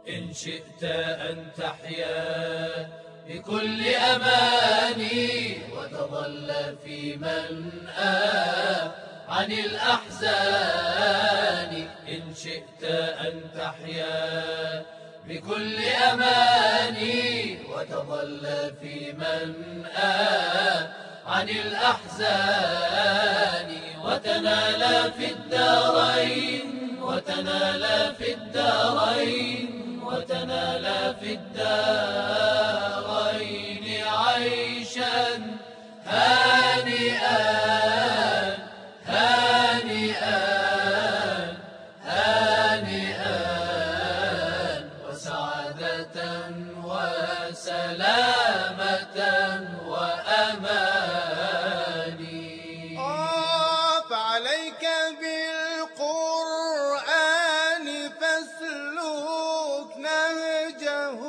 إن شئت أن تحيا بكل أماني وتظل في منأى عن الأحزان. إن شئت أن تحيا بكل أماني وتظل في منأى عن الأحزان وتنال في الدارين وتنال في الدارين وتنال في الدارين عيشا هانئا هانئا هانئا وسعادة وسلامة وأماني. فعليك بالقرآن فاسلك نهجه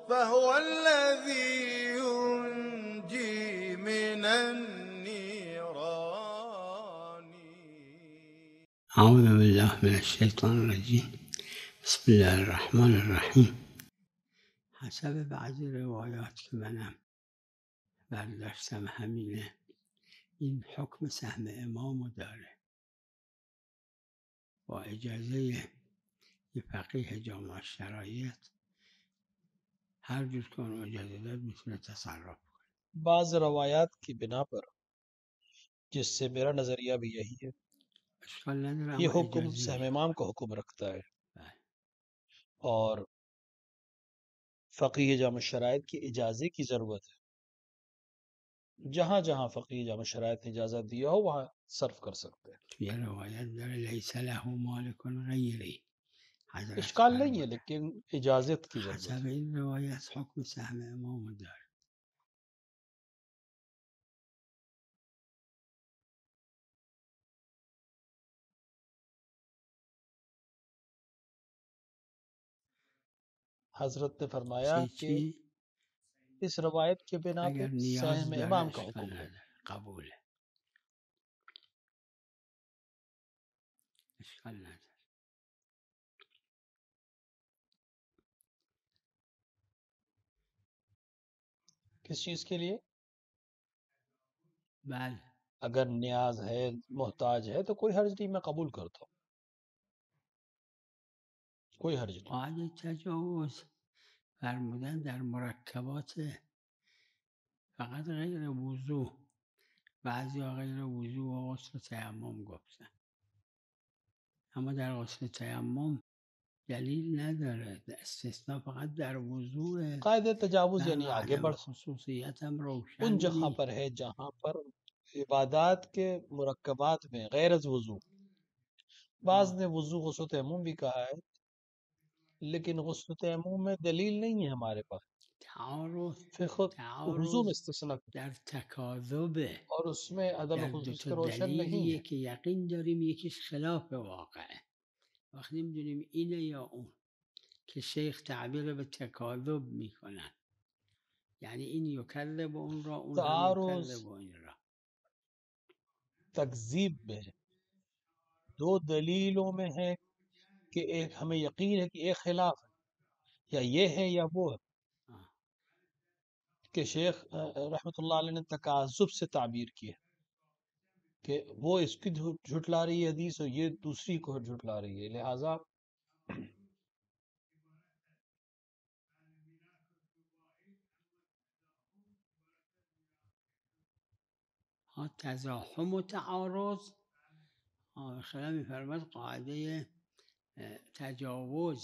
فهو الذي ينجي من النيران. أعوذ بالله من الشيطان الرجيم. بسم الله الرحمن الرحیم. حسب بعضی روایات که منم برداشتم همینه، این حکم سهم امامو داره. با اجازه یه فقیه جامع شرایط هر جور که اون اجازه داد میتونه تصرف کنه. بعض روایات کی بنا پر جس سے میرا نظریہ بھی یہی ہے، اشکال نداره یہ اما حکم اجازه سہم میخواد. امام کا حکم رکھتا ہے بله. اور فقیہ جامع شرائط کی اجازے کی ضرورت ہے۔ جہاں جہاں فقیہ جامع شرائط نے اجازت دیا ہو وہاں صرف کر سکتے ہیں، توی روایت داره لیس له مالک غیری. حضرت اشکال نہیں ہے، فرموده لیکن اجازت کی ضرورت حسب ہے۔ این روایت حکم سهم امامو داره. حضرت نے فرمایا کہ چی اس روایت کے بنا پہ اگر نیاز سہم داره امام کا اشکال حکم ہے۔ نداره، قبوله، اشکال نداره. کس چیز کے لیے؟ بله. اگر نیاز ہے، محتاج ہے تو کوئی حرج نہیں، میں قبول کرتا ہوں، کوئی حرج نہیں۔ قاعده تجاوز فرمودن در مرکبات فقط غیر وضوع، بعضی ها غیر وضوع و غسل تیمم گفتن، اما در غسل تیمم دلیل نداره، استثناء فقط در وضوع. قاعدہ تجاوز در یعنی آگے عدم بڑھ خصوصیت هم روشن ان جگہ نیست. پر ہے جہاں پر عبادات کے مرکبات میں غیر از وضو، بعض نے وضو غسل تیمم بھی کہا ہے، لیکن غسل تیمم میں دلیل نہیں ہے ہمارے پاس، پھر خود وضو میں تعارض استثناء در تکاذبه. اور اس میں عدم در دو خصوصیت تا روشن نہیں دلیلیه ہے۔ که یقین داریم یکیش خلاف واقعه، وقتی نمیدونیم اینه یا اون، که شیخ تعبیر به تکاذب میکنن، یعنی این یکذب اون را، اون هم تعارض یکذب این را. تکذیب میں ہے، دو دلیلوں میں ہے کہ ایک ہمیں یقین ہے کہ ایک خلاف ہے، یا یہ ہے یا وہ ہے، آه. کہ شیخ رحمۃ اللہ علیہ نے تکاذب سے تعبیر کی ہے کہ وہ اس کی جھٹلا رہی ہے حدیث اور یہ دوسری کو جھٹلا رہی ہے، لہٰذا تزاحم و تعارض خیلی میفرماد قاعده تجاوز.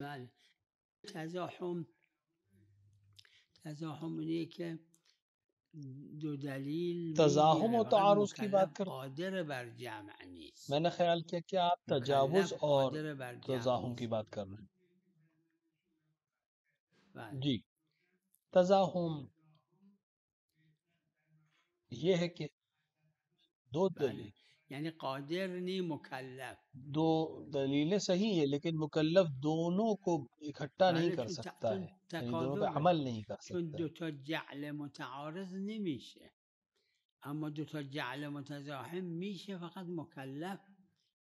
بله. تزاحم اینه که دو دلیل تزاحم میگیره و فقط تعارض کی بات مکلف کر، قادر بر جمع نیست. میں نے خیال کیا کہ آپ تجاوز مکلف اور قادر بر جمع تزاحم کی نیست. بات کر رہے ہیں۔ بله. جی، تزاحم یہ ہے کہ دو دلیل، بله یعنی قادر نی مکلف. دو دلیلیں صحیح ہیں لیکن مکلف دونوں کو اکٹھا نہیں بله کر سکتا ہے، یعنی دونوں پہ تکاذبه، عمل نہیں کر چون سکتا ہے۔ دوتا جعل متعارض نمیشه، اما دوتا جعل متزاحم میشه، فقط مکلف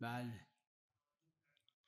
بله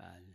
بله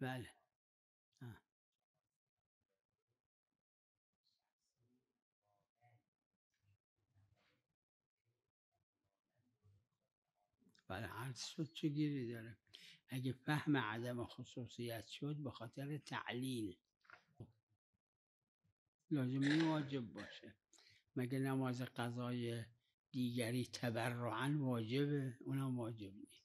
بله ها. بله عرض شد چه گیری داره. اگه فهم عدم خصوصیت شد به خاطر تعلیل لازمی واجب باشه. مگه نماز قضای دیگری تبرعا واجبه؟ اونم واجب نیست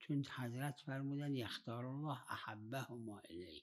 چون حضرت فرمودن یختار الله احبهما الیه.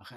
آخه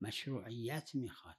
مشروعیت میخواد.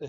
به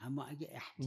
اما اگه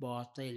باطل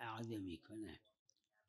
اعاده میکنه.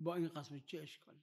با این قسم چه اشکال داره؟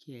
که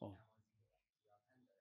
خب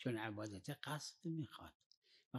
چون عبادت قصد میخواد و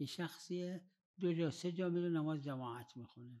یه شخصی 2 جا 3 جا میره نماز جماعت میخونه.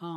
ها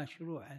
مشروعه،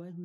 باید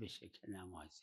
بشه که نمازه.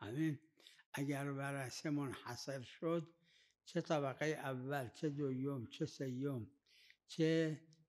همین اگر ورثه منحصر شد، چه طبقه اول چه دوم چه سیوم، چه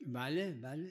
بله بله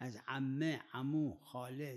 از عمه عمو خاله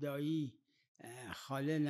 دایی خاله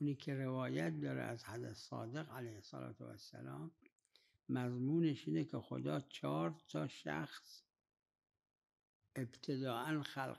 اونی که روایت داره از حضرت صادق علیه السلام مضمونش اینه که خدا 4 شخص ابتداءً خلق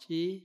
چی؟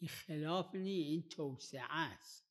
این خلاف نی این توسعه است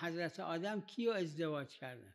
حضرت آدم کیو ازدواج کردن؟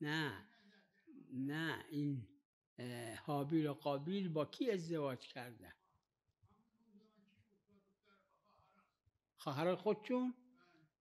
نه نه این حابیل و قابیل با کی ازدواج کردن؟ خواهر خودشون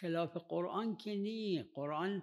خلاف قرآن که نی قرآن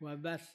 و بس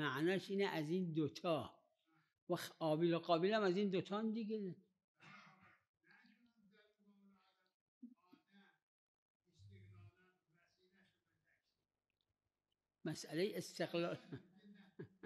معناش اینه از این 2 و حابیل و قابیل هم از این 2 دیگه مسئله استقلال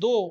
2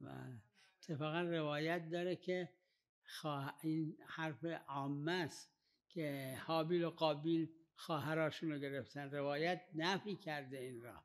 و اتفاقا روایت داره که این حرف عامه است که حابیل و قابیل خواهراشون رو گرفتن روایت نفی کرده این را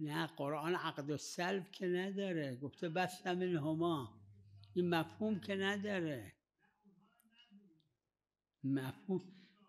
نه قرآن عقد السلب که نداره گفته بس منهما این مفهوم که نداره مفهوم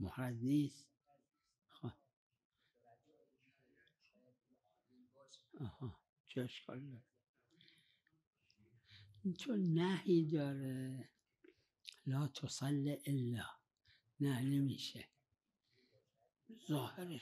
محرز نیست خب. آها چه اشکال داره این چون نهی داره لا تصل الا نه نمیشه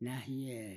نهی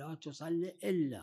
لا تصل الا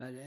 بله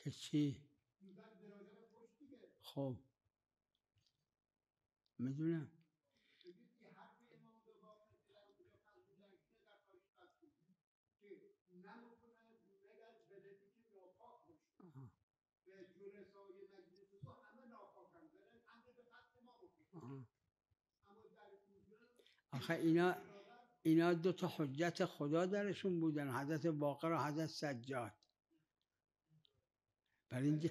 که چی؟ خب میدونم آخه اینا دو تا حجت خدا درشون بودن، حضرت باقر و حضرت سجاد. برای اینجا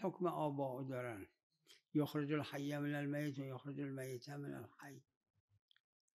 حکم آبا دارن، یخرج الحی من المیت و یخرج المیت من الحی.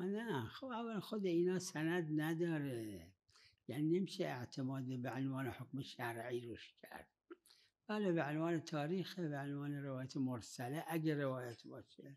نه خب اول خود اینا سند نداره، یعنی نمیشه اعتماد به عنوان حکم شرعی روش کرد. بله به عنوان تاریخ، به عنوان روایت مرسله اگه روایت باشه،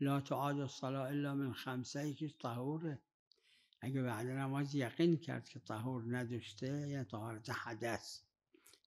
لا تعاد الصلاة الا من خمسه، یکیش طهوره. اگه بعد نماز یقین کرد که طهور نداشته یا طهارت حدث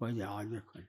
باید اعاده کنه.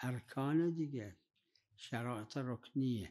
ارکان دیگه، شرایط رکنیه.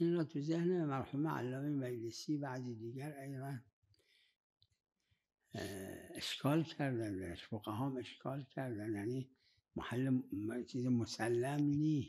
این را تو ذهن مرحوم علامه مجلسی بعضی دیگر ایضا اشکال کردن درش، فقها اشکال کردن، یعنی محل چیز مسلم نی،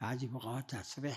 بعضی فقها تصریح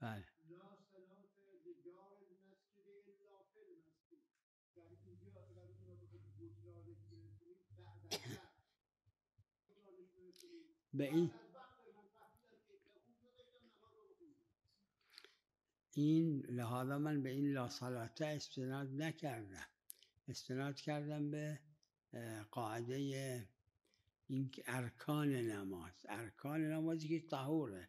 بله به این لحاظا من به این لا صلاته استناد نکردم، استناد کردم به قاعده این که ارکان نمازی که طهوره،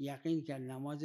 یقین کرد نماز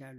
کرد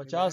50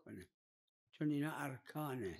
کنه، چون اینا ارکانه.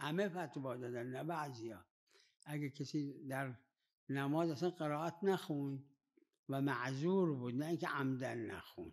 همه فتوا دادن نه بعضیا. اگه کسی در نماز اصلا قرائت نخوند و معذور بود، نه اینکه عمدن نخوند،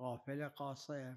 غافل قاصر،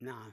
نعم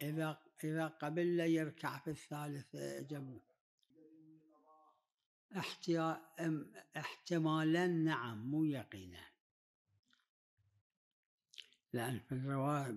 إذا قبل لا يركع في الثالثة جنب احتمالا، نعم مو يقينا، لأن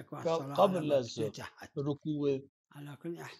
اكو الصلاة على قبل ما از افتتحت رکوع على كل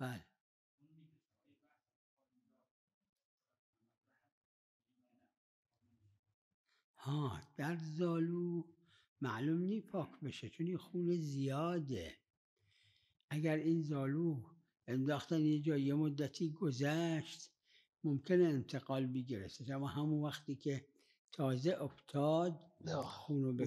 بله. ها در زالو معلوم نی پاک بشه چون این خون زیاده. اگر این زالو انداختن یه جا یه مدتی گذشت ممکنه انتقال بگیرسه، اما همون وقتی که تازه افتاد خونو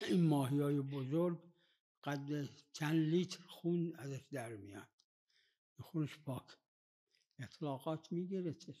این ماهی های بزرگ قد چند لیتر خون ازش در میاد. خونش پاک اطلاقات میگیرتش.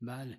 بله.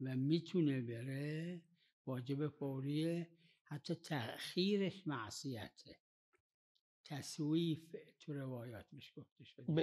و میتونه بره واجب فوریه، حتی تأخیرش معصیته. تسویف تو روایات بهش گفته شده.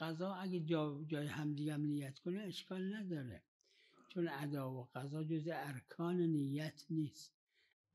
قضا اگه جای همدیگه هم نیت کنه اشکال نداره، چون ادا و قضا جز ارکان نیت نیست.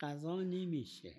قضا نمیشه،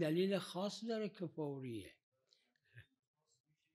دلیل خاص داره که فوریه،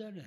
داره.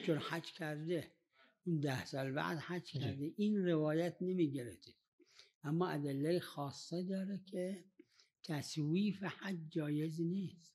چون حج کرده اون 10 سال بعد حج کرده این روایت نمیگرده، اما ادله خاصه داره که تسویف حج جایز نیست،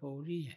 فوریه.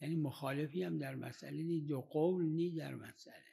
یعنی مخالفی هم در مسئله نی، دو قول نی در مسئله.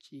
چی؟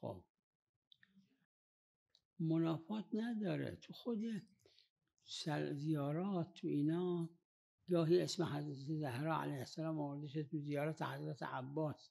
خب منافات نداره. تو خود زیارات تو اینا گاهی اسم حضرت زهرا علیه السلام آورده شد، تو زیارت حضرت عباس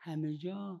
همه جا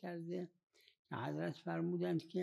کرده که حضرت فرمودند که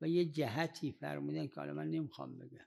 و یه جهتی فرمودن که حالا من نمیخوام بگم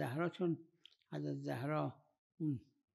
زهرا، چون حضرت زهرا اون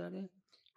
داره.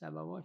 سبباش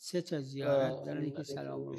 3 تا زیارت دارن که سلام الله و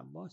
عباس.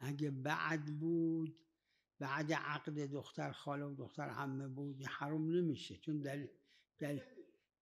اگه بعد بود، بعد عقد دختر خاله و دختر عمه بود، حرام نمیشه، چون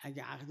اگه عقد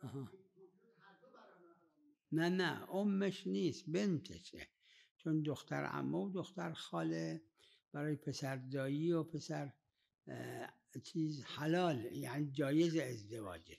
آها. نه امش نیست، بنتشه، چون دختر عمه و دختر خاله برای پسر دایی و پسر چیز حلال، یعنی جایز ازدواجه.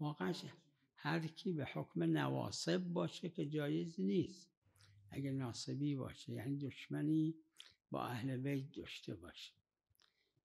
واقعا هر کی به حکم نواصب باشه که جایز نیست. اگه ناصبی باشه یعنی دشمنی با اهل بیت داشته باشه.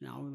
نعوذ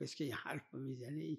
کسی که این حرف رو میزنه این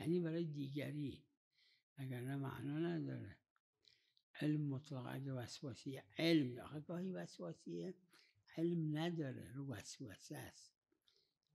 یعنی برای دیگری اگر نه معنا نداره. علم مطلق اگه وسواسیه، علم آخه گاهی وسواسیه علم نداره، رو وسوسه است.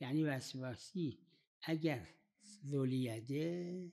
یعنی وسواسی اگر ذولیده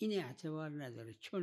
این اعتبار نداره چون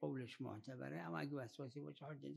قولش معتبره، اما اگه وسواسی باشه حجت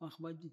وقت باید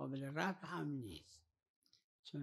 قابل رفع هم نیست. چون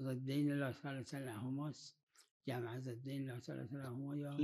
ضدین لا ثالث لهماست، جمع ضدین لا ثالث لهما یا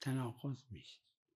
تناقض میشه.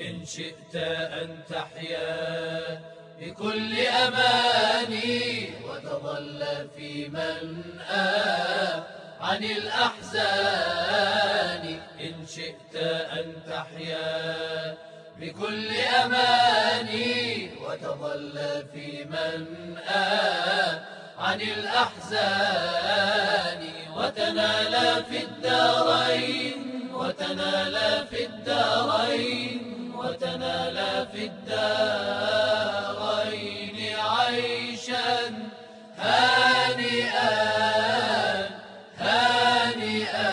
إن شئت أن تحيا بكل أماني وتظل في منأى عن الأحزان. إن شئت أن تحيا بكل أماني وتظل في منأى عن الأحزان وتنال في الدارين، وتنال في الدارين، وتنال في الدارين عيشا هانئا هانئا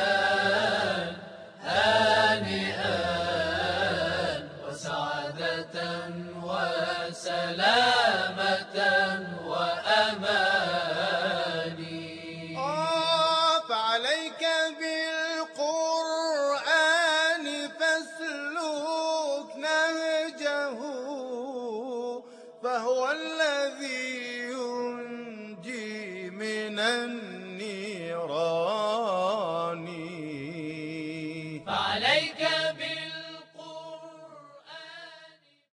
هانئا وسعادة وسلامة وأماني. فعليك بالقرآن فاسلك نهجه، فهو الذي ينجي من النيران. فعليك